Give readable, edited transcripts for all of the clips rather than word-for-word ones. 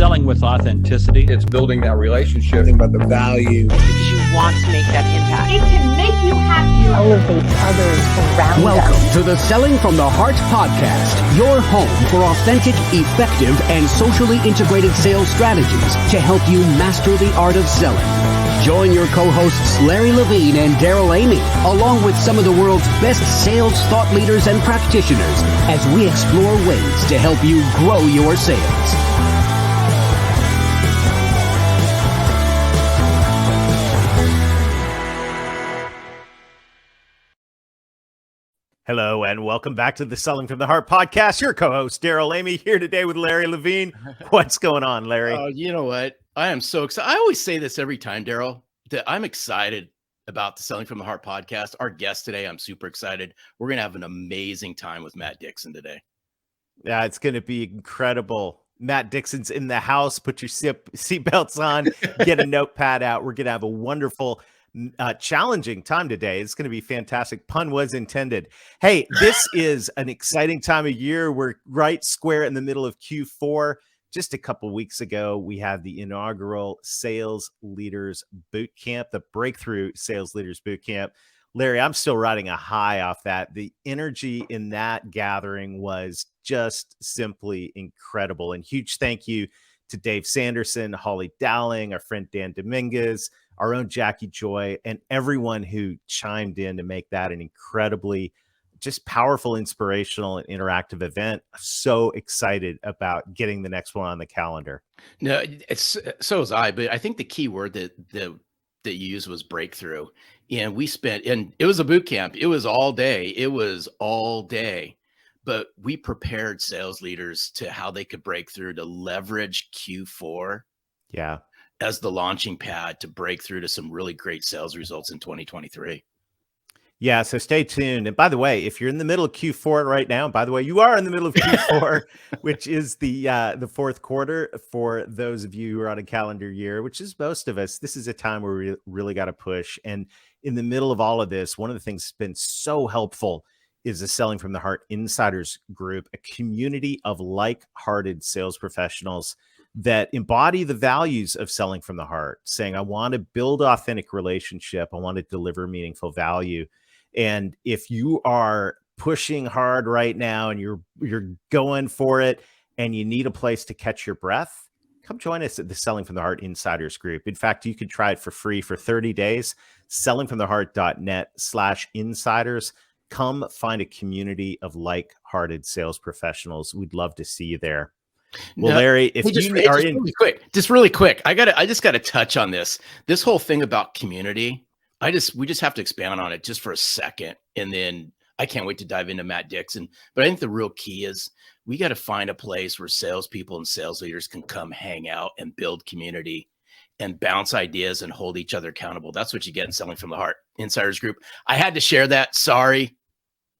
selling with authenticity. It's building that relationship. Think about the value. Because you want to make that impact. It can make you happy. Elevate others around us. Welcome to the Selling from the Heart podcast, your home for authentic, effective, and socially integrated sales strategies to help you master the art of selling. Join your co-hosts Larry Levine and Daryl Amy, along with some of the world's best sales thought leaders and practitioners, as we explore ways to help you grow your sales. Hello and welcome back to the Selling from the Heart podcast. Your co-host Daryl Amy here today with Larry Levine. What's going on, Larry? Oh, you know what? I am so excited. I always say this every time, Daryl, that I'm excited about the Selling from the Heart podcast. Our guest today, I'm super excited. We're going to have an amazing time with Matt Dixon today. Yeah, it's going to be incredible. Matt Dixon's in the house. Put your seatbelts on. Get a notepad out. We're going to have a wonderful challenging time today. It's going to be fantastic. Pun was intended. Hey, this is an exciting time of year. We're right square in the middle of Q4. Just a couple weeks ago, we had the inaugural Sales Leaders Boot Camp, the Breakthrough Sales Leaders Boot Camp. Larry, I'm still riding a high off that. The energy in that gathering was just simply incredible. And huge thank you to Dave Sanderson, Holly Dowling, our friend Dan Dominguez, our own Jackie Joy, and everyone who chimed in to make that an incredibly just powerful, inspirational, and interactive event. So excited about getting the next one on the calendar. No, it's so was I, but I think the key word that you used was breakthrough. And we spent, and it was a boot camp. It was all day. But we prepared sales leaders to how they could break through to leverage Q4. Yeah. As the launching pad to break through to some really great sales results in 2023. Yeah, so stay tuned. And by the way, if you're in the middle of Q4 right now, by the way, you are in the middle of Q4, which is the fourth quarter for those of you who are on a calendar year, which is most of us. This is a time where we really got to push. And in the middle of all of this, one of the things that's been so helpful is the Selling from the Heart Insiders Group, a community of like-hearted sales professionals that embody the values of selling from the heart, saying, I want to build authentic relationship. I want to deliver meaningful value. And if you are pushing hard right now and you're going for it and you need a place to catch your breath, come join us at the Selling from the Heart Insiders Group. In fact, you can try it for free for 30 days, sellingfromtheheart.net/insiders. Come find a community of like-hearted sales professionals. We'd love to see you there. Well, no, Larry, if you are in really quick, I just got to touch on this whole thing about community. We just have to expand on it just for a second. And then I can't wait to dive into Matt Dixon. But I think the real key is we got to find a place where salespeople and sales leaders can come hang out and build community and bounce ideas and hold each other accountable. That's what you get in Selling from the Heart Insiders Group. I had to share that. Sorry.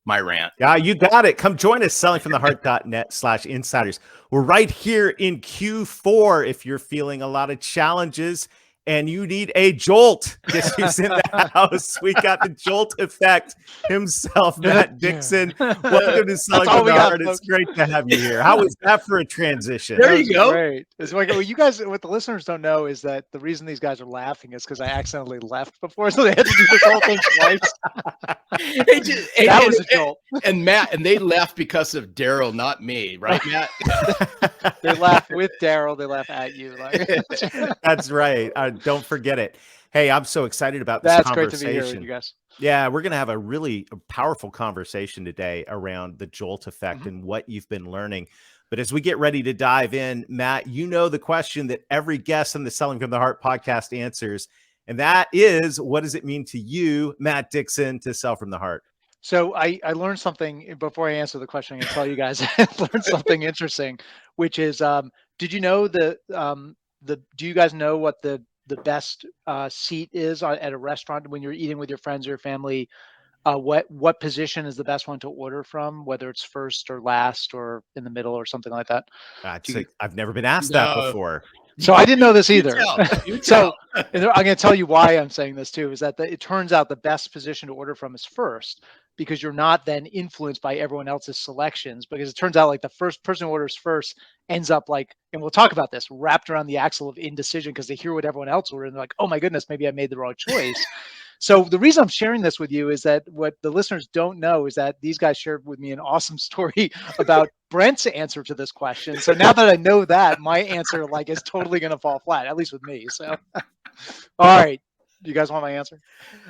My rant. Yeah, you got it. Come join us, sellingfromtheheart.net/insiders. We're right here in Q4. If you're feeling a lot of challenges and you need a jolt, guess who's in the house? We got the jolt effect himself, Matt Dixon. Welcome to Selling from the Heart. It's great to have you here. How was that for a transition? There you go. Great. It's like, what you guys, what the listeners don't know is that the reason these guys are laughing is because I accidentally left before, so they had to do this whole thing twice. That was a jolt. And Matt, and they left because of Daryl, not me, right, Matt? They laugh with Daryl. They laugh at you. That's right. Don't forget it. Hey, I'm so excited about this conversation. Great to be here with you guys. Yeah, we're going to have a really powerful conversation today around the jolt effect and what you've been learning. But as we get ready to dive in, Matt, you know the question that every guest on the Selling from the Heart podcast answers, and that is, what does it mean to you, Matt Dixon, to sell from the heart? So I learned something before I answer the question. I can tell you guys I learned something interesting, which is, did you know do you guys know what the best seat is at a restaurant when you're eating with your friends or your family? What position is the best one to order from, whether it's first or last or in the middle or something like that? I've never been asked that before. So I didn't know this either. So I'm going to tell you why I'm saying this too, is that it turns out the best position to order from is first, because you're not then influenced by everyone else's selections, because it turns out like the first person who orders first ends up like, and we'll talk about this, wrapped around the axle of indecision because they hear what everyone else ordered and they're like, oh my goodness, maybe I made the wrong choice. So the reason I'm sharing this with you is that what the listeners don't know is that these guys shared with me an awesome story about Brent's answer to this question. So now that I know that, my answer like is totally going to fall flat, at least with me. So, all right. You guys want my answer?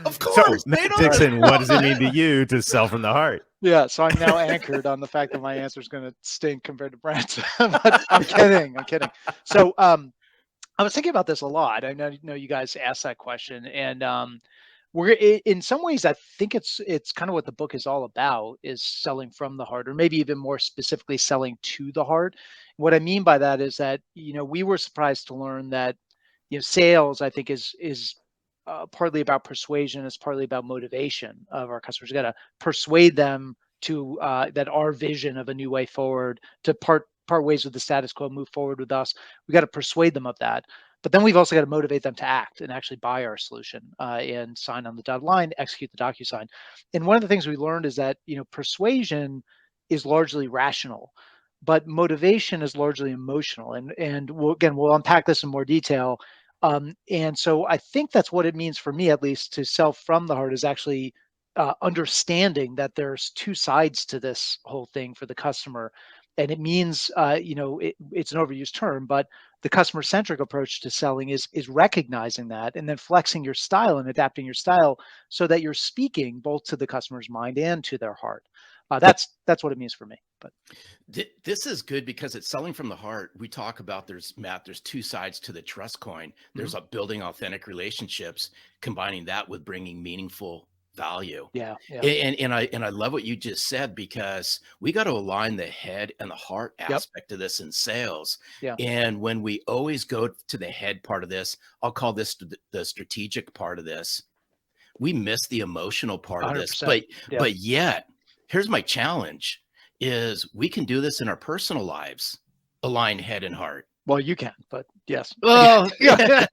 Of So, course, Matt made on Dixon, what does it mean to Yeah. you to sell from the heart? Yeah, so I'm now anchored on the fact that my answer is going to stink compared to Brent's. But I'm kidding. I'm kidding. So, I was thinking about this a lot. I know you guys asked that question, and in some ways, I think it's kind of what the book is all about, is selling from the heart, or maybe even more specifically, selling to the heart. What I mean by that is that we were surprised to learn that sales, I think, is partly about persuasion. It's partly about motivation of our customers. You got to persuade them to that our vision of a new way forward, to part ways with the status quo, move forward with us. We got to persuade them of that. But then we've also got to motivate them to act and actually buy our solution and sign on the dotted line, execute the DocuSign. And one of the things we learned is that persuasion is largely rational, but motivation is largely emotional. And we'll unpack this in more detail. And so I think that's what it means for me, at least, to sell from the heart, is actually understanding that there's two sides to this whole thing for the customer. And it means, it's an overused term, but the customer centric approach to selling is recognizing that and then flexing your style and adapting your style so that you're speaking both to the customer's mind and to their heart. That's what it means for me. But This is good because it's selling from the heart. We talk about there's two sides to the trust coin. There's a building authentic relationships, combining that with bringing meaningful value. yeah, yeah, And I love what you just said, because we got to align the head and the heart yep, aspect of this in sales. yeah, And when we always go to the head part of this, I'll call this the strategic part of this. We miss the emotional part of this. 100%. Yeah. But yet, here's my challenge: is we can do this in our personal lives, align head and heart. Well, you can, but yes. Well, Yeah.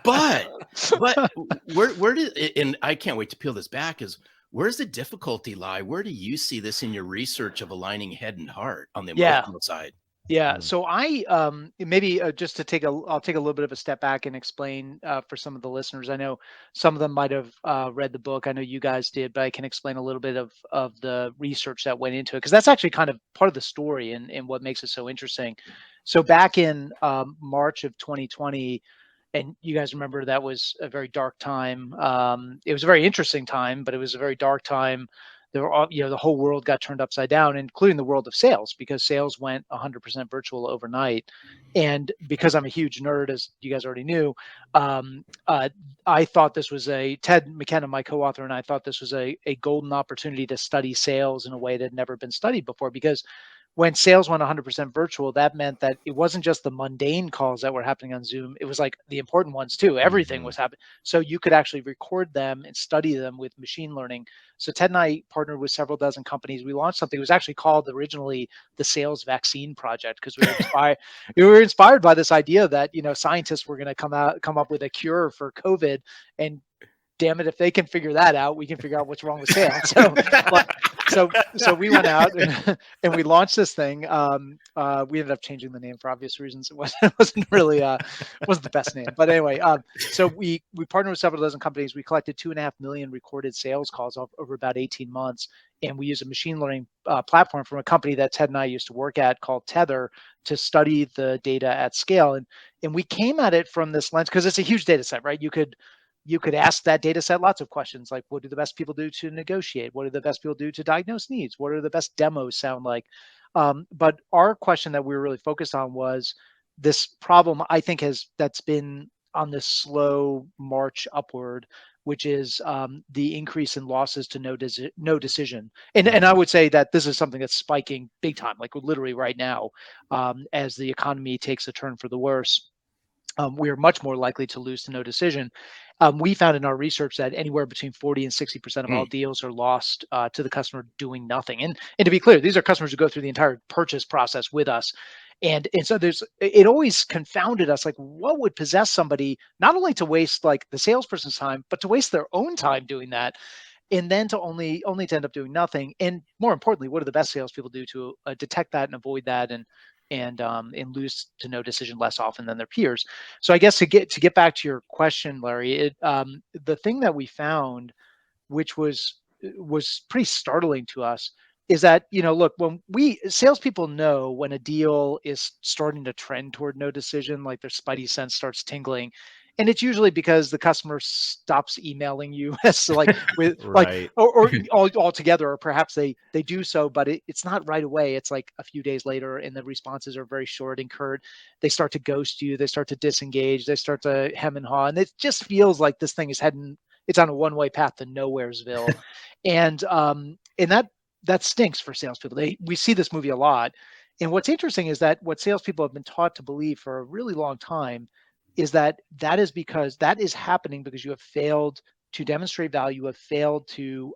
but where did, and I can't wait to peel this back, is where's the difficulty lie? Where do you see this in your research of aligning head and heart on the Yeah. emotional side? Yeah. So I maybe just to I'll take a little bit of a step back and explain for some of the listeners. I know some of them might have read the book. I know you guys did, but I can explain a little bit of the research that went into it, because that's actually kind of part of the story and what makes it so interesting. So back in March of 2020, and you guys remember that was a very dark time. It was a very interesting time, but it was a very dark time. There were all, the whole world got turned upside down, including the world of sales, because sales went 100% virtual overnight. And because I'm a huge nerd, as you guys already knew, I thought this was Ted McKenna, my co-author, and I thought this was a golden opportunity to study sales in a way that had never been studied before. Because when sales went 100% virtual, that meant that it wasn't just the mundane calls that were happening on Zoom. It was like the important ones too. Everything was happening. So you could actually record them and study them with machine learning. So Ted and I partnered with several dozen companies. We launched something. It was actually called originally the Sales Vaccine Project, because we were inspired by this idea that, scientists were going to come up with a cure for COVID, and damn it, if they can figure that out, we can figure out what's wrong with sales. So we went out and we launched this thing. We ended up changing the name for obvious reasons. It wasn't really wasn't the best name, but anyway. So we partnered with several dozen companies. We collected 2.5 million recorded sales calls over about 18 months, and we used a machine learning platform from a company that Ted and I used to work at called Tether to study the data at scale. And we came at it from this lens, because it's a huge data set, right? You could ask that data set lots of questions, like, what do the best people do to negotiate? What do the best people do to diagnose needs? What are the best demos sound like? But our question that we were really focused on was this problem, I think, that's been on this slow march upward, which is the increase in losses to no decision. And I would say that this is something that's spiking big time, like literally right now, as the economy takes a turn for the worse. We are much more likely to lose to no decision. We found in our research that anywhere between 40 and 60% of all deals are lost to the customer doing nothing. And to be clear, these are customers who go through the entire purchase process with us. And so it always confounded us, like, what would possess somebody not only to waste like the salesperson's time, but to waste their own time doing that. and then to only to end up doing nothing. And more importantly, what do the best salespeople do to detect that and avoid that and lose to no decision less often than their peers? So I guess to get back to your question, Larry, the thing that we found, which was pretty startling to us, is that, look, when salespeople know when a deal is starting to trend toward no decision, like their spidey sense starts tingling, and it's usually because the customer stops emailing you as like with like Right. or all together, or perhaps they do so, but it's not right away. It's like a few days later, and the responses are very short and curt. They start to ghost you. They start to disengage. They start to hem and haw, and it just feels like this thing is heading. It's on a one-way path to nowheresville, and that stinks for salespeople. We see this movie a lot, and what's interesting is that what salespeople have been taught to believe for a really long time is that is because that is happening because you have failed to demonstrate value, have failed to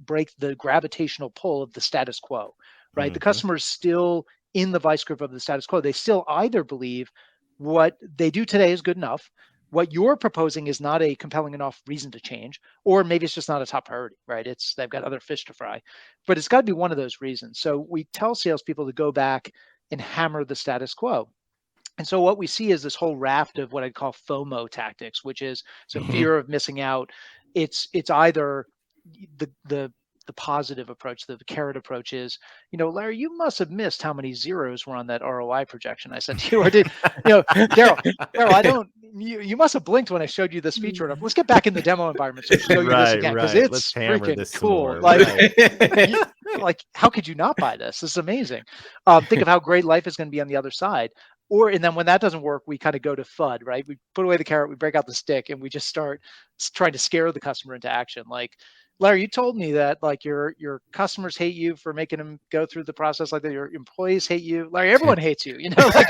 break the gravitational pull of the status quo, right? The Mhm. customer is still in the vice grip of the status quo. They still either believe what they do today is good enough, what you're proposing is not a compelling enough reason to change, or maybe it's just not a top priority, right? They've got other fish to fry, but it's got to be one of those reasons. So we tell salespeople to go back and hammer the status quo. And so what we see is this whole raft of what I'd call FOMO tactics, which is so Mhm. fear of missing out. It's either the positive approach, the carrot approach is, Larry, you must have missed how many zeros were on that ROI projection I sent to you, or did, Daryl, I don't. You must have blinked when I showed you this feature enough. Let's get back in the demo environment so I show you this Right, again because right. Let's it's hammer freaking this some cool. more. Like, Right. like how could you not buy this? This is amazing. Think of how great life is going to be on the other side. And then when that doesn't work, we kind of go to FUD, right? We put away the carrot, we break out the stick, and we just start trying to scare the customer into action. Like, Larry, you told me that like your customers hate you for making them go through the process like that. Your employees hate you. Larry, everyone hates you. Like,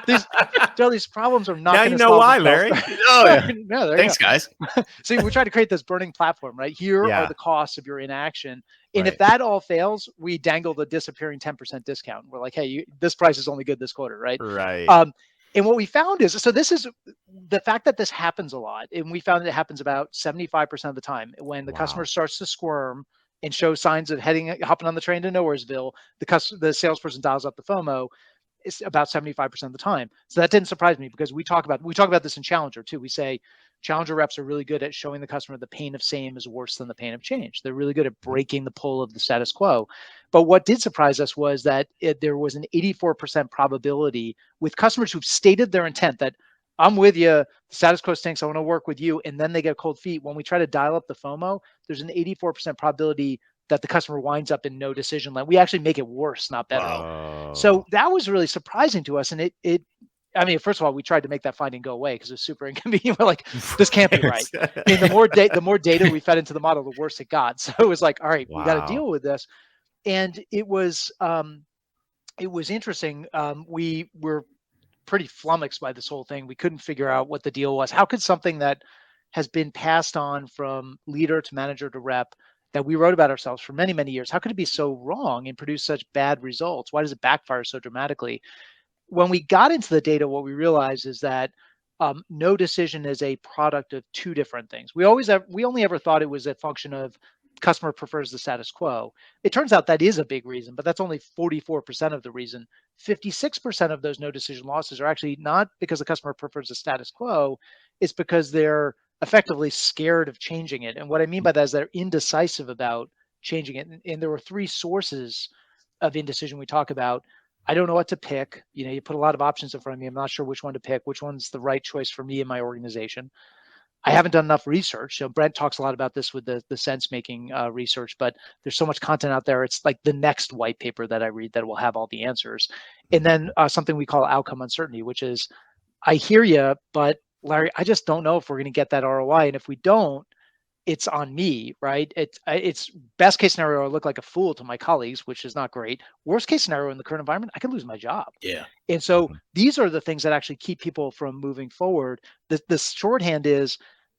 these problems are not Now going you to know solve why, themselves. Larry. Oh yeah. No, there you Thanks, guys. go. So we try to create this burning platform, right? Here are Yeah. the costs of your inaction. And if Right. that all fails, we dangle the disappearing 10% discount. We're like, hey, this price is only good this quarter, right? Right. And what we found is, so this is the fact that this happens a lot. And we found it happens about 75% of the time when the customer Wow. starts to squirm and show signs of hopping on the train to nowheresville, the salesperson dials up the FOMO. It's about 75% of the time. So that didn't surprise me because we talk about this in Challenger too. We say Challenger reps are really good at showing the customer the pain of same is worse than the pain of change. They're really good at breaking the pull of the status quo. But what did surprise us was that there was an 84% probability with customers who've stated their intent that I'm with you, the status quo stinks, I want to work with you, and then they get cold feet. When we try to dial up the FOMO, there's an 84% probability that the customer winds up in no decision land. We actually make it worse, not better. Wow. So Oh. that was really surprising to us. And I mean, first of all, we tried to make that finding go away because it was super inconvenient. We're like, this can't be right. And the more data we fed into the model, the worse it got. So it was like, all right, we got to Wow. deal with this. And it was interesting. We were pretty flummoxed by this whole thing. We couldn't figure out what the deal was. How could something that has been passed on from leader to manager to rep that we wrote about ourselves for many, many years, how could it be so wrong and produce such bad results? Why does it backfire so dramatically? When we got into the data, what we realized is that no decision is a product of two different things. We only ever thought it was a function of customer prefers the status quo. It turns out that is a big reason, but that's only 44% of the reason. 56% of those no decision losses are actually not because the customer prefers the status quo. It's because they're effectively scared of changing it. And what I mean by that is they're indecisive about changing it. And there were three sources of indecision we talk about. I don't know what to pick. You put a lot of options in front of me. I'm not sure which one to pick, which one's the right choice for me and my organization. I haven't done enough research. So Brent talks a lot about this with the sense making research, but there's so much content out there. It's like the next white paper that I read that will have all the answers. And then something we call outcome uncertainty, which is I hear you, but Larry, I just don't know if we're going to get that ROI. And if we don't, it's on me, right? It's best case scenario, I look like a fool to my colleagues, which is not great. Worst case scenario in the current environment, I could lose my job. Yeah. And so these are the things that actually keep people from moving forward. The shorthand is,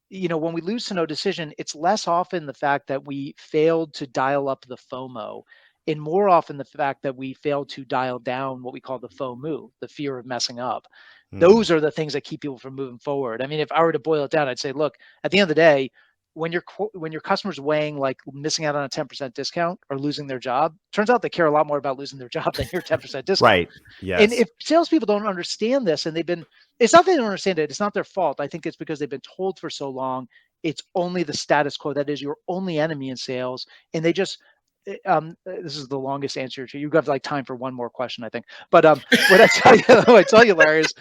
when we lose to no decision, it's less often the fact that we failed to dial up the FOMO and more often the fact that we failed to dial down what we call the FOMO, the fear of messing up. Those are the things that keep people from moving forward. I mean, if I were to boil it down, I'd say, look, at the end of the day, when your customer's weighing like missing out on a 10% discount or losing their job, turns out they care a lot more about losing their job than your 10% discount. Right. And Yes. if salespeople don't understand this, and it's not that they don't understand it, it's not their fault. I think it's because they've been told for so long it's only the status quo that is your only enemy in sales, and they just this is the longest answer to you. You've got like time for one more question, I think. But what I tell you, Larry, is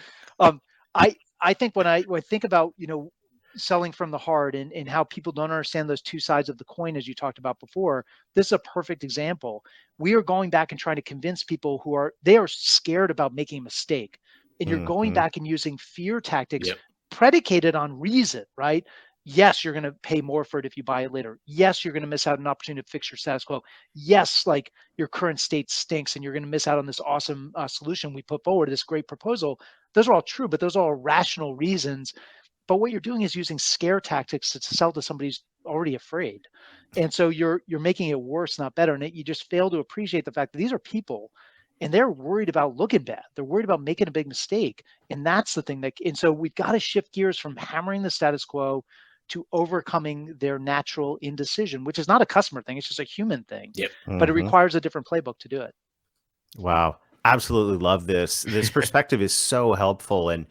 I think when I think about selling from the heart and how people don't understand those two sides of the coin, as you talked about before, this is a perfect example. We are going back and trying to convince people they are scared about making a mistake. And you're going back and using fear tactics predicated on reason, right? Yes, you're going to pay more for it if you buy it later. Yes, you're going to miss out on an opportunity to fix your status quo. Yes, like your current state stinks and you're going to miss out on this awesome solution we put forward, this great proposal. Those are all true, but those are all rational reasons. But what you're doing is using scare tactics to sell to somebody who's already afraid. And so you're making it worse, not better. And you just fail to appreciate the fact that these are people and they're worried about looking bad. They're worried about making a big mistake. And that's the thing and so we've got to shift gears from hammering the status quo to overcoming their natural indecision, which is not a customer thing. It's just a human thing, but it requires a different playbook to do it. Wow. Absolutely love this. This perspective is so helpful. And,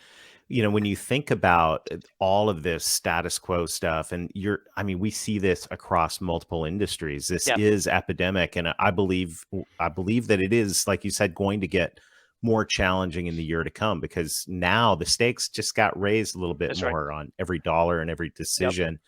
when you think about all of this status quo stuff and we see this across multiple industries. This is epidemic. And I believe that it is, like you said, going to get more challenging in the year to come, because now the stakes just got raised a little bit more on every dollar and every decision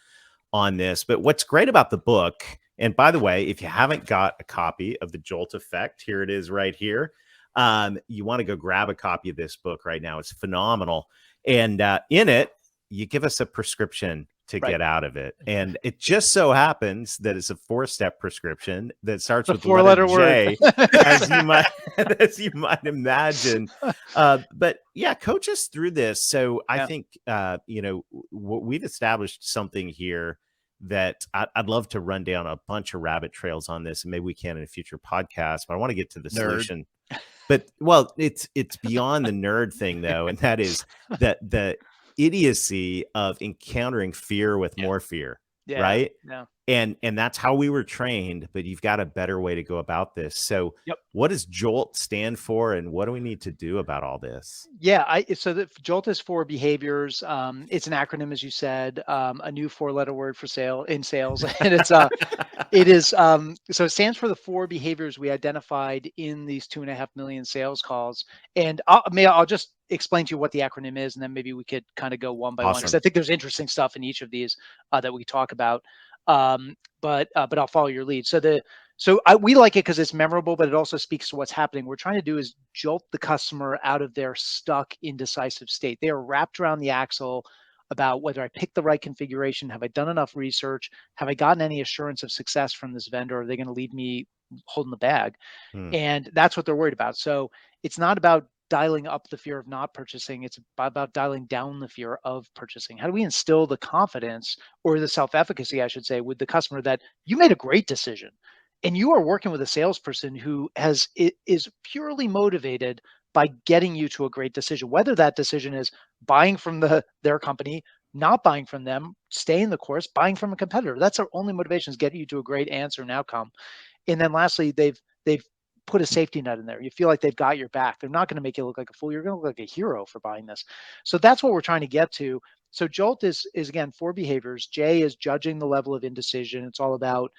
on this. But what's great about the book, and by the way, if you haven't got a copy of The Jolt Effect, here it is right here. You want to go grab a copy of this book right now. It's phenomenal. And in it, you give us a prescription to get out of it. And it just so happens that it's a 4-step prescription that starts with the letter J, as you might imagine. But yeah, coach us through this. So I think, we've established something here that I'd love to run down a bunch of rabbit trails on this, and maybe we can in a future podcast, but I want to get to the solution. But it's beyond the nerd thing though, and that is that the idiocy of encountering fear with more fear, right? Yeah. And that's how we were trained, but you've got a better way to go about this. So what does JOLT stand for, and what do we need to do about all this? Yeah, so the JOLT is for behaviors. It's an acronym, as you said, a new 4-letter word for sales. And so it stands for the 4 behaviors we identified in these 2.5 million sales calls. And I'll just explain to you what the acronym is, and then maybe we could kind of go one by one, because I think there's interesting stuff in each of these that we talk about. But I'll follow your lead. We like it because it's memorable, but it also speaks to what's happening. What we're trying to do is jolt the customer out of their stuck, indecisive state. They are wrapped around the axle about whether I picked the right configuration. Have I done enough research? Have I gotten any assurance of success from this vendor? Are they going to leave me holding the bag? And that's what they're worried about. So it's not about dialing up the fear of not purchasing. It's about dialing down the fear of purchasing. How do we instill the confidence, or the self-efficacy, I should say, with the customer that you made a great decision, and you are working with a salesperson who is purely motivated by getting you to a great decision, whether that decision is buying from their company, not buying from them, staying the course, buying from a competitor. That's our only motivation, is getting you to a great answer and outcome. And then lastly, they've put a safety net in there. You feel like they've got your back. They're not going to make you look like a fool. You're going to look like a hero for buying this. So that's what we're trying to get to. So JOLT is again 4 behaviors. J is judging the level of indecision. It's all about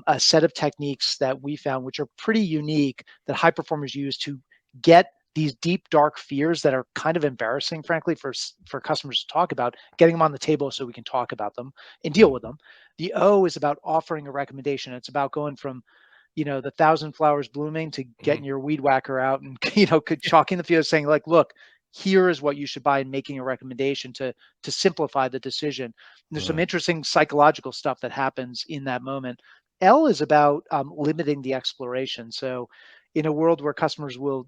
a set of techniques that we found, which are pretty unique, that high performers use to get these deep, dark fears that are kind of embarrassing, frankly, for customers to talk about, getting them on the table so we can talk about them and deal with them. The O is about offering a recommendation. It's about going from the 1,000 flowers blooming to getting your weed whacker out and, chalking the field, saying like, look, here is what you should buy, and making a recommendation to simplify the decision. And there's some interesting psychological stuff that happens in that moment. L is about limiting the exploration. So in a world where customers will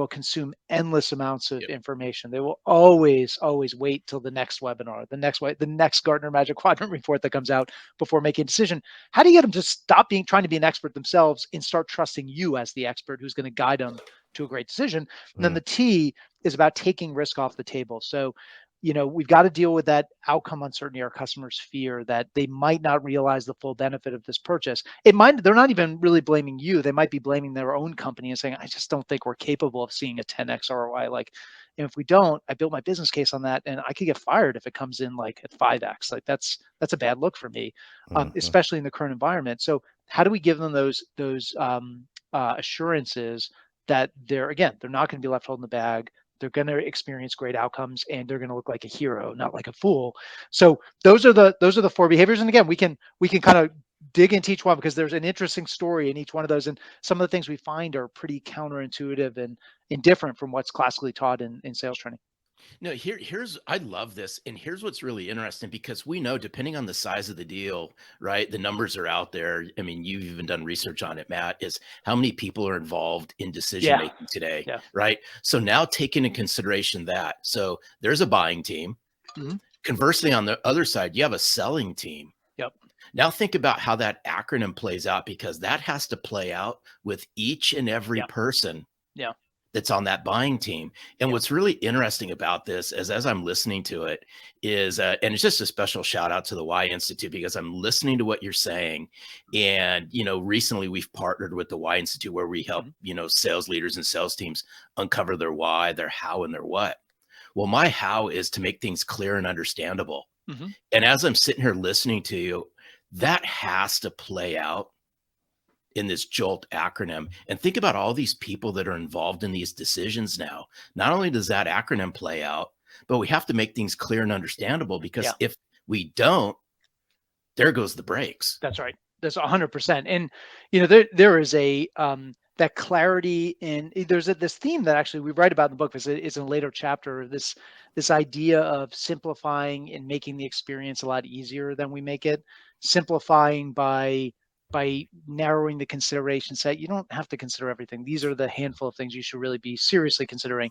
consume endless amounts of information, they will always wait till the next webinar, the next Gartner Magic Quadrant report that comes out before making a decision. How do you get them to stop trying to be an expert themselves and start trusting you as the expert who's going to guide them to a great decision? And then the T is about taking risk off the table. So we've got to deal with that outcome uncertainty, our customers fear that they might not realize the full benefit of this purchase. They're not even really blaming you. They might be blaming their own company and saying, I just don't think we're capable of seeing a 10x ROI. Like, and if we don't, I built my business case on that and I could get fired if it comes in like at 5x. Like that's a bad look for me, especially in the current environment. So how do we give them those assurances that they're not going to be left holding the bag? They're going to experience great outcomes and they're going to look like a hero, not like a fool. So those are the 4 behaviors. And again, we can kind of dig into each one because there's an interesting story in each one of those. And some of the things we find are pretty counterintuitive and different from what's classically taught in sales training. No, here's I love this, and here's what's really interesting because we know depending on the size of the deal, right? The numbers are out there. I mean, you've even done research on it, Matt. Is how many people are involved in decision making today, right? So now take into consideration that. So there's a buying team. Mm-hmm. Conversely, on the other side, you have a selling team. Yep. Now think about how that acronym plays out because that has to play out with each and every person. Yeah. That's on that buying team. And what's really interesting about this is as I'm listening to it is, and it's just a special shout out to the Y Institute because I'm listening to what you're saying. And, recently we've partnered with the Y Institute where we help, sales leaders and sales teams uncover their why, their how, and their what. Well, my how is to make things clear and understandable. Mm-hmm. And as I'm sitting here listening to you, that has to play out in this JOLT acronym. And think about all these people that are involved in these decisions now. Not only does that acronym play out, but we have to make things clear and understandable because if we don't, there goes the brakes. That's right. That's 100%. And, there is a, that clarity in there's this theme that actually we write about in the book. It's in a later chapter, this idea of simplifying and making the experience a lot easier than we make it, simplifying by narrowing the consideration set. You don't have to consider everything. These are the handful of things you should really be seriously considering.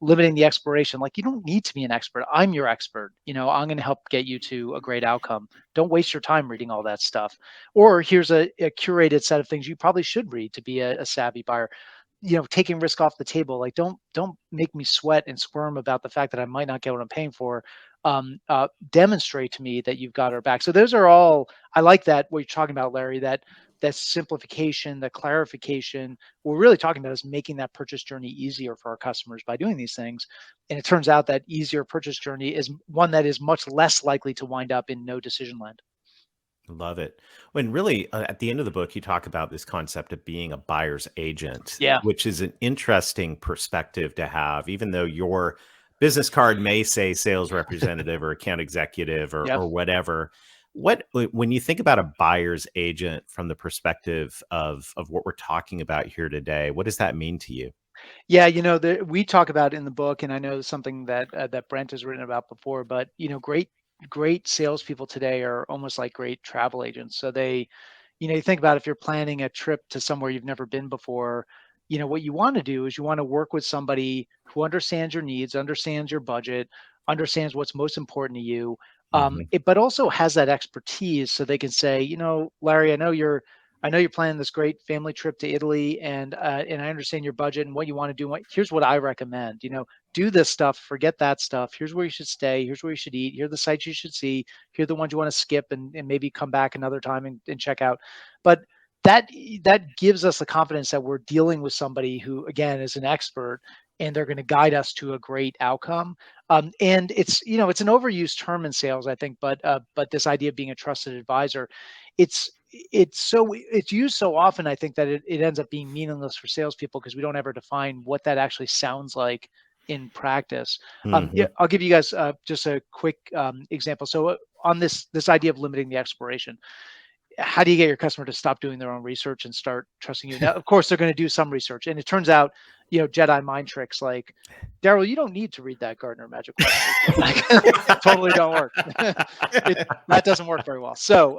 Limiting the exploration. Like, you don't need to be an expert. I'm your expert. I'm going to help get you to a great outcome. Don't waste your time reading all that stuff. Or here's a curated set of things you probably should read to be a savvy buyer. Taking risk off the table. Like, don't make me sweat and squirm about the fact that I might not get what I'm paying for. Demonstrate to me that you've got our back. So those are all, I like that, what you're talking about, Larry, that simplification, the clarification. What we're really talking about is making that purchase journey easier for our customers by doing these things. And it turns out that easier purchase journey is one that is much less likely to wind up in no decision land. Love it. When really at the end of the book, you talk about this concept of being a buyer's agent, which is an interesting perspective to have, even though your business card may say sales representative or account executive or whatever. When you think about a buyer's agent from the perspective of what we're talking about here today, what does that mean to you? Yeah, we talk about in the book, and I know something that Brent has written about before, but great salespeople today are almost like great travel agents. So they, you think about if you're planning a trip to somewhere you've never been before, what you want to do is you want to work with somebody who understands your needs, understands your budget, understands what's most important to you, but also has that expertise so they can say, Larry, I know you're planning this great family trip to Italy, and I understand your budget and what you want to do. Here's what I recommend. Do this stuff, forget that stuff. Here's where you should stay. Here's where you should eat. Here are the sites you should see. Here are the ones you want to skip and maybe come back another time and check out. But that gives us the confidence that we're dealing with somebody who, again, is an expert, and they're going to guide us to a great outcome. And it's it's an overused term in sales, I think, but this idea of being a trusted advisor, it's used so often, I think, that it ends up being meaningless for salespeople because we don't ever define what that actually sounds like in practice. I'll give you guys just a quick example. So on this idea of limiting the exploration, how do you get your customer to stop doing their own research and start trusting you? Now, of course, they're going to do some research, and it turns out, Jedi mind tricks like, Daryl, you don't need to read that Gartner Magic Quadrant. Totally don't work. That doesn't work very well. So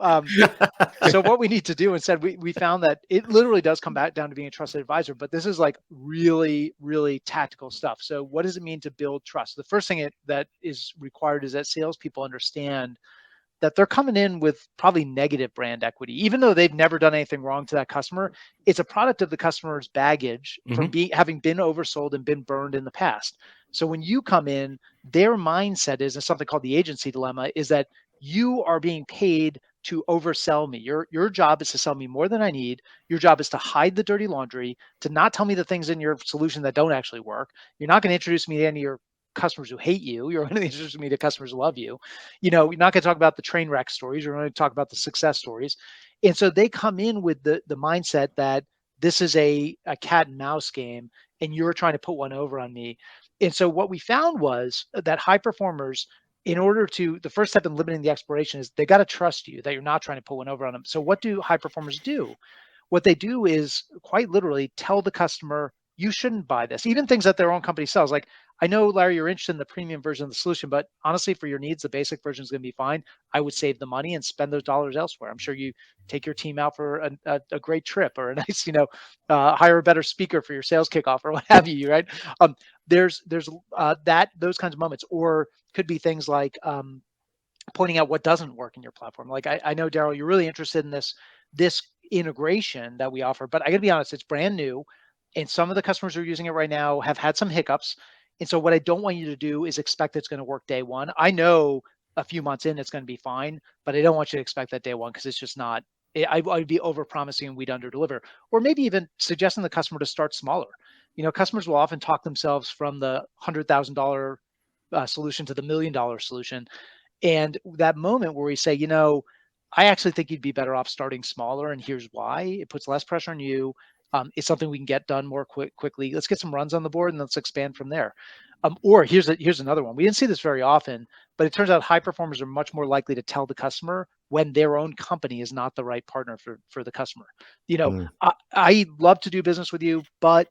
what we need to do instead, we found that it literally does come back down to being a trusted advisor, but this is like really, really tactical stuff. So what does it mean to build trust? The first thing that is required is that salespeople understand that they're coming in with probably negative brand equity, even though they've never done anything wrong to that customer. It's a product of the customer's baggage from having been oversold and been burned in the past. So when you come in, their mindset is something called the agency dilemma, is that you are being paid to oversell me. Your job is to sell me more than I need. Your job is to hide the dirty laundry, to not tell me the things in your solution that don't actually work. You're not going to introduce me to any of your customers who hate you. You're going to introduce me to customers who love you. You're not going to talk about the train wreck stories. You're going to talk about the success stories. And so they come in with the mindset that this is a cat and mouse game, and you're trying to put one over on me. And so what we found was that high performers, in order to, the first step in limiting the exploration is they got to trust you that you're not trying to put one over on them. So what do high performers do? What they do is quite literally tell the customer, you shouldn't buy this, even things that their own company sells. Like, I know, Larry, you're interested in the premium version of the solution, but honestly, for your needs, the basic version is going to be fine. I would save the money and spend those dollars elsewhere. I'm sure you take your team out for a great trip, or a nice, hire a better speaker for your sales kickoff, or what have you, right? There's those kinds of moments, or could be things like pointing out what doesn't work in your platform. Like, I know, Daryl, you're really interested in this integration that we offer, but I gotta be honest, it's brand new. And some of the customers who are using it right now have had some hiccups. And so what I don't want you to do is expect it's going to work day one. I know a few months in, it's going to be fine, but I don't want you to expect that day one, because it's just not, I'd be over promising and we'd under deliver. Or maybe even suggesting the customer to start smaller. Customers will often talk themselves from the $100,000 solution to the $1 million solution. And that moment where we say, I actually think you'd be better off starting smaller, and here's why. It puts less pressure on you. It's something we can get done more quickly. Let's get some runs on the board and let's expand from there. Or here's another one. We didn't see this very often, but it turns out high performers are much more likely to tell the customer when their own company is not the right partner for the customer. I love to do business with you, but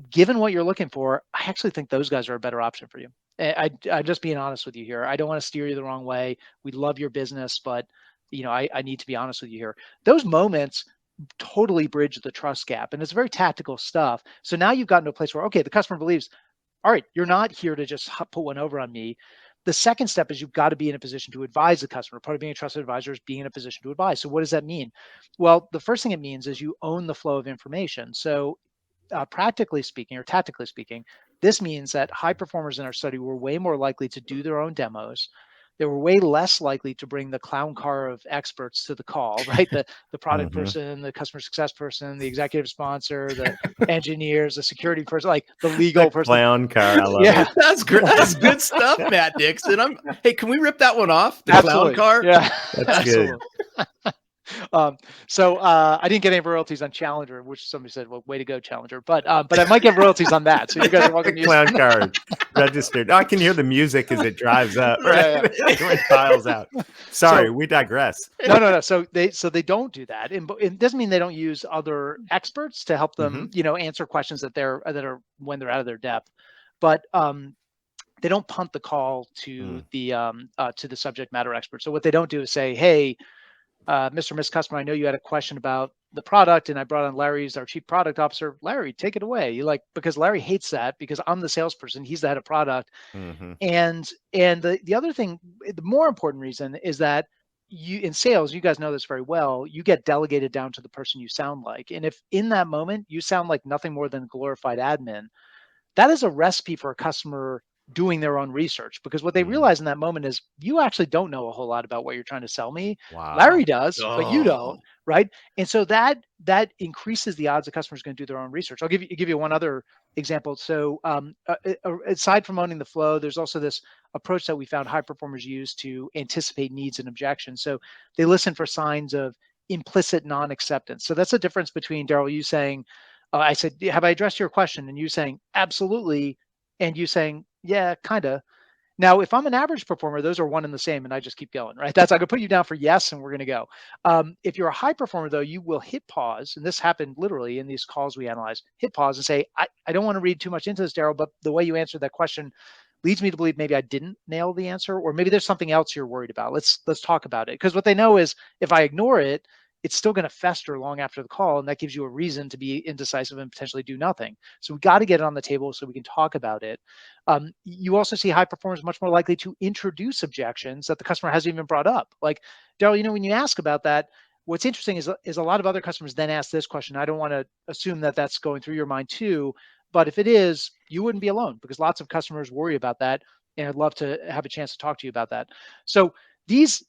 given what you're looking for, I actually think those guys are a better option for you. I'm just being honest with you here. I don't want to steer you the wrong way. We love your business, but I need to be honest with you here. Those moments totally bridge the trust gap, and it's very tactical stuff. So now you've gotten to a place where, okay, the customer believes, all right, you're not here to just put one over on me. The second step is you've got to be in a position to advise the customer. Part of being a trusted advisor is being in a position to advise. So what does that mean? Well, the first thing it means is you own the flow of information. So practically speaking, or tactically speaking, this means that high performers in our study were way more likely to do their own demos. They were way less likely to bring the clown car of experts to the call, right? The product person, the customer success person, the executive sponsor, the engineers, the security person, like the legal person. Clown car, I love Yeah. it. That's great. That's good stuff, Matt Dixon. Hey, can we rip that one off? The Absolutely. clown car? Yeah, That's absolutely. good. So I didn't get any royalties on Challenger, which somebody said, well, way to go, Challenger. But I might get royalties on that. So you guys are welcome to use Clown car registered. I can hear the music as it drives up, right? Yeah. When it piles out. Sorry, we digress. No. So they don't do that. And it doesn't mean they don't use other experts to help them, answer questions that are when they're out of their depth. But they don't punt the call to the subject matter expert. So what they don't do is say, hey, Mr. and Miss Customer, I know you had a question about the product, and I brought on Larry's our chief product officer. Larry, take it away. Because Larry hates that, because I'm the salesperson. He's the head of product. And the other thing, the more important reason is that you, in sales, you guys know this very well, you get delegated down to the person you sound like. And if in that moment you sound like nothing more than a glorified admin, that is a recipe for a customer doing their own research, because what they realize in that moment is you actually don't know a whole lot about what you're trying to sell me. Wow. Larry does, but you don't, right? And so that increases the odds the customer's going to do their own research. I'll give you one other example. So aside from owning the flow, there's also this approach that we found high performers use to anticipate needs and objections. So they listen for signs of implicit non-acceptance. So that's the difference between, Daryl, you saying, I said, have I addressed your question? And you saying, absolutely. And you saying, yeah, kind of. Now, if I'm an average performer, those are one and the same, and I just keep going, right? I could put you down for yes, and we're going to go. If you're a high performer, though, you will hit pause. And this happened literally in these calls we analyzed. Hit pause and say, I don't want to read too much into this, Daryl, but the way you answered that question leads me to believe maybe I didn't nail the answer, or maybe there's something else you're worried about. Let's talk about it. Because what they know is if I ignore it, it's still going to fester long after the call. And that gives you a reason to be indecisive and potentially do nothing. So we got to get it on the table so we can talk about it. You also see high performers much more likely to introduce objections that the customer hasn't even brought up. Like, Daryl, when you ask about that, what's interesting is a lot of other customers then ask this question. I don't want to assume that that's going through your mind too, but if it is, you wouldn't be alone, because lots of customers worry about that. And I'd love to have a chance to talk to you about that. So these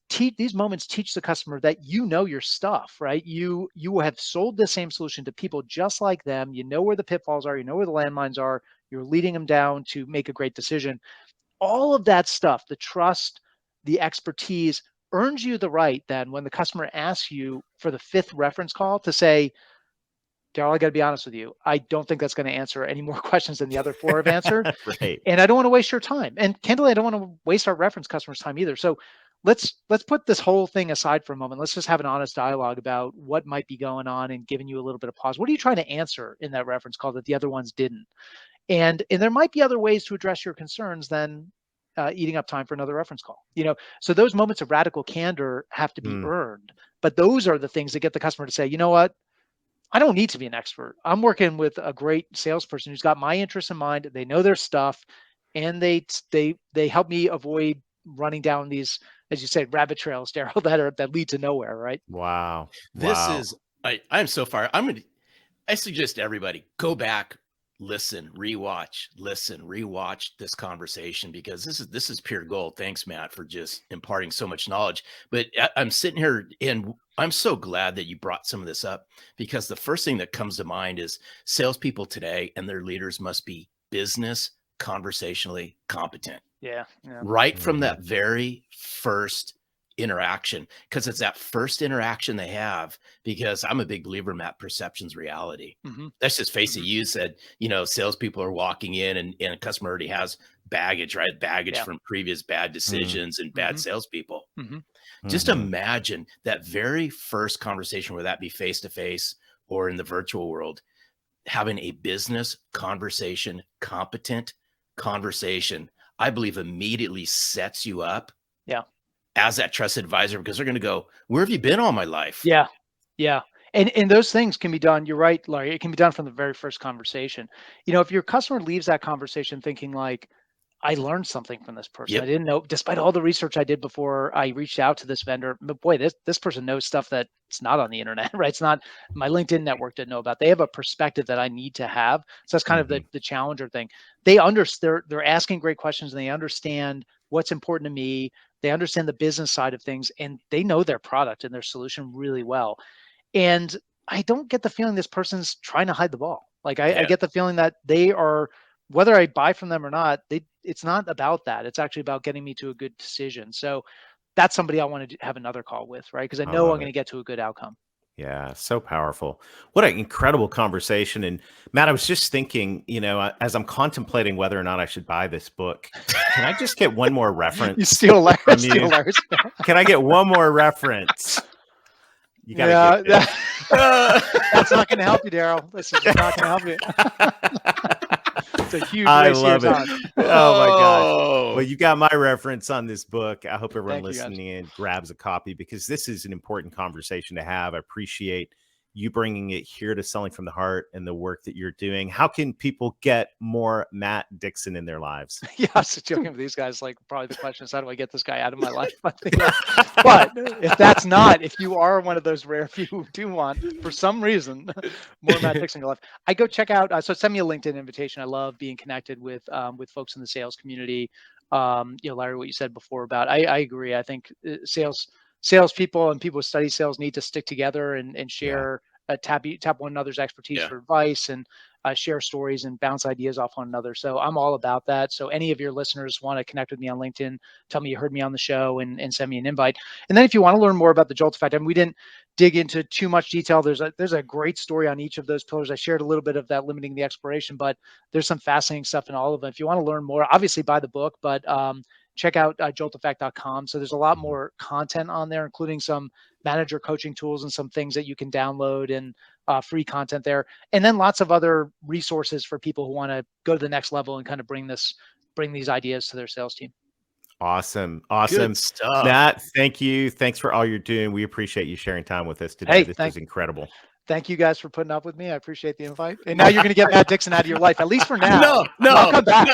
moments teach the customer that your stuff, right? You have sold the same solution to people just like them. You know where the pitfalls are. You know where the landmines are. You're leading them down to make a great decision. All of that stuff, the trust, the expertise, earns you the right then when the customer asks you for the 5th reference call to say, Daryl, I got to be honest with you. I don't think that's going to answer any more questions than the other 4 have answered. Right. And I don't want to waste your time. And candidly, I don't want to waste our reference customers' time either. So let's put this whole thing aside for a moment. Let's just have an honest dialogue about what might be going on and giving you a little bit of pause. What are you trying to answer in that reference call that the other ones didn't? And there might be other ways to address your concerns than eating up time for another reference call. So those moments of radical candor have to be earned. But those are the things that get the customer to say, you know what? I don't need to be an expert. I'm working with a great salesperson who's got my interests in mind. They know their stuff, and they help me avoid running down these, as you said, rabbit trails, Daryl, that lead to nowhere. Right? Wow. This is I'm so far. I suggest everybody go back, listen, rewatch this conversation, because this is pure gold. Thanks, Matt, for just imparting so much knowledge. But I'm sitting here and I'm so glad that you brought some of this up, because the first thing that comes to mind is salespeople today and their leaders must be business conversationally competent. Yeah. Right from that very first interaction, because it's that first interaction they have. Because I'm a big believer in that perception's reality. Let's just face it. You said, salespeople are walking in and a customer already has baggage, right? Baggage from previous bad decisions and bad salespeople. Just imagine that very first conversation, whether that be face to face or in the virtual world, having a business conversation, competent conversation, I believe immediately sets you up as that trusted advisor, because they're going to go, where have you been all my life? Yeah. And those things can be done. You're right, Larry. It can be done from the very first conversation. If your customer leaves that conversation thinking like, I learned something from this person. I didn't know, despite all the research I did before I reached out to this vendor, but boy, this person knows stuff that's not on the internet, right? It's not my LinkedIn network didn't know about. They have a perspective that I need to have. So that's kind of the challenger thing. They're asking great questions, and they understand what's important to me. They understand the business side of things, and they know their product and their solution really well. And I don't get the feeling this person's trying to hide the ball. Like I get the feeling that they are, whether I buy from them or not, it's not about that. It's actually about getting me to a good decision. So that's somebody I want to have another call with, right? Because I know I'm going to get to a good outcome. Yeah, so powerful. What an incredible conversation. And Matt, I was just thinking, as I'm contemplating whether or not I should buy this book, can I just get one more reference? You steal Larry's. Can I get one more reference? You gotta get that's not going to help you, Daryl. This is not going to help you. It's a huge I waste love of it. your time. Oh my gosh. Well, you got my reference on this book. I hope everyone Thank you, guys. listening in grabs a copy, because this is an important conversation to have. I appreciate you bringing it here to Selling from the Heart and the work that you're doing. How can people get more Matt Dixon in their lives? Yeah, I was joking with these guys. Like, probably the question is, how do I get this guy out of my life? But if you are one of those rare few who do want, for some reason, more Matt Dixon in your life, I go check out. So send me a LinkedIn invitation. I love being connected with folks in the sales community. Larry, what you said before about, I agree. I think salespeople and people who study sales need to stick together and share, tap one another's expertise for advice, and share stories and bounce ideas off one another. So I'm all about that. So any of your listeners want to connect with me on LinkedIn, tell me you heard me on the show, and send me an invite. And then if you want to learn more about the Jolt Effect, we didn't dig into too much detail. There's a great story on each of those pillars. I shared a little bit of that, limiting the exploration, but there's some fascinating stuff in all of them. If you want to learn more, obviously buy the book, but check out jolteffect.com. So there's a lot more content on there, including some manager coaching tools and some things that you can download, and free content there. And then lots of other resources for people who want to go to the next level and kind of bring these ideas to their sales team. Awesome. Good stuff. Matt, thank you. Thanks for all you're doing. We appreciate you sharing time with us today. Hey, This was incredible. Thank you guys for putting up with me. I appreciate the invite. And now you're going to get Matt Dixon out of your life, at least for now. I'll come back.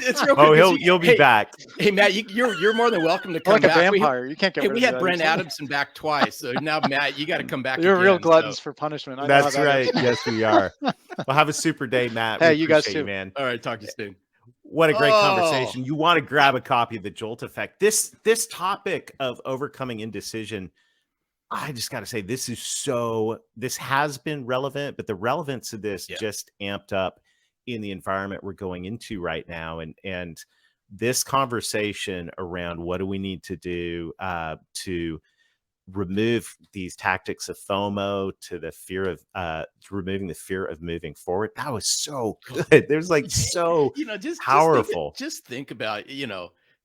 It's real quick. You'll be back. Hey, Matt, you're more than welcome to come like a back. vampire. You can't get rid of we had that Brent easily. Adamson back twice, so now Matt, you got to come back. You're again, real gluttons for punishment. I know That's how that right. is. Yes, we are. Well, have a super day, Matt. Hey, We you guys appreciate too. man. All right, talk to you soon. What a great conversation. You want to grab a copy of The Jolt Effect. This topic of overcoming indecision, I just got to say, this has been relevant, but the relevance of this just amped up in the environment we're going into right now. And this conversation around what do we need to do to remove these tactics of FOMO, to the fear of removing the fear of moving forward. That was so good. There's like so powerful. Just think about,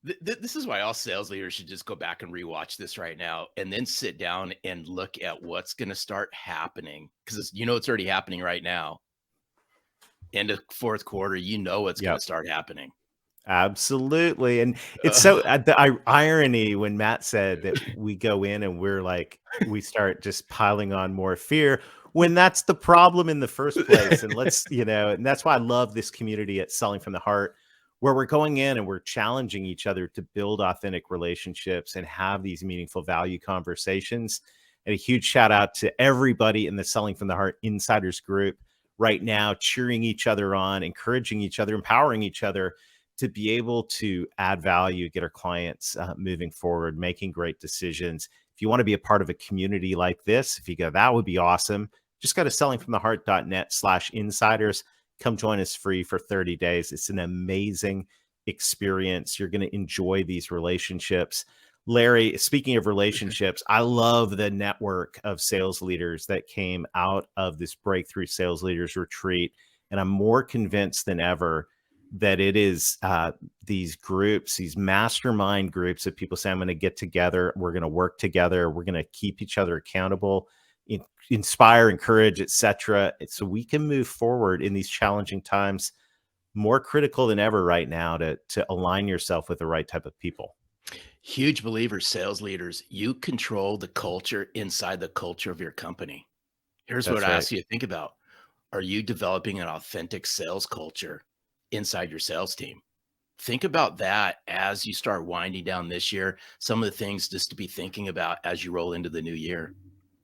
this is why all sales leaders should just go back and rewatch this right now and then sit down and look at what's going to start happening. Because it's already happening right now. End of fourth quarter, what's going to start happening. Absolutely. And it's so the irony when Matt said that we go in and we start just piling on more fear when that's the problem in the first place. And and that's why I love this community at Selling from the Heart, where we're going in and we're challenging each other to build authentic relationships and have these meaningful value conversations. And a huge shout out to everybody in the Selling from the Heart Insiders group right now, cheering each other on, encouraging each other, empowering each other to be able to add value, get our clients moving forward, making great decisions. If you want to be a part of a community like this, if you go, that would be awesome. Just go to sellingfromtheheart.net/insiders. Come join us free for 30 days. It's an amazing experience. You're going to enjoy these relationships. Larry, speaking of relationships, I love the network of sales leaders that came out of this Breakthrough Sales Leaders Retreat. And I'm more convinced than ever that it is these groups, these mastermind groups that people say, I'm going to get together, we're going to work together, we're going to keep each other accountable, inspire, encourage, etc. So we can move forward in these challenging times. More critical than ever right now to align yourself with the right type of people. Huge believers, sales leaders, you control the culture inside the culture of your company. Here's what I ask you to think about. Are you developing an authentic sales culture inside your sales team? Think about that as you start winding down this year. Some of the things just to be thinking about as you roll into the new year.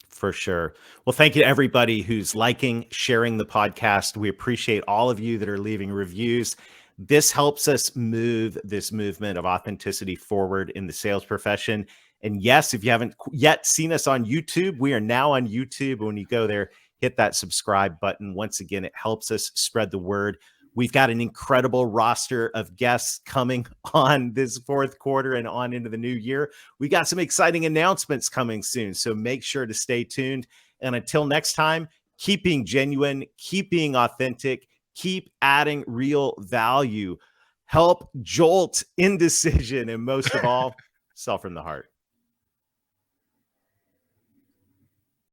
For sure. Well, thank you to everybody who's liking, sharing the podcast. We appreciate all of you that are leaving reviews. This helps us move this movement of authenticity forward in the sales profession. And yes, if you haven't yet seen us on YouTube, we are now on YouTube. When you go there, hit that subscribe button. Once again, it helps us spread the word. We've got an incredible roster of guests coming on this fourth quarter and on into the new year. We got some exciting announcements coming soon, so make sure to stay tuned. And until next time, keep being genuine, keep being authentic, keep adding real value, help jolt indecision, and most of all, sell from the heart.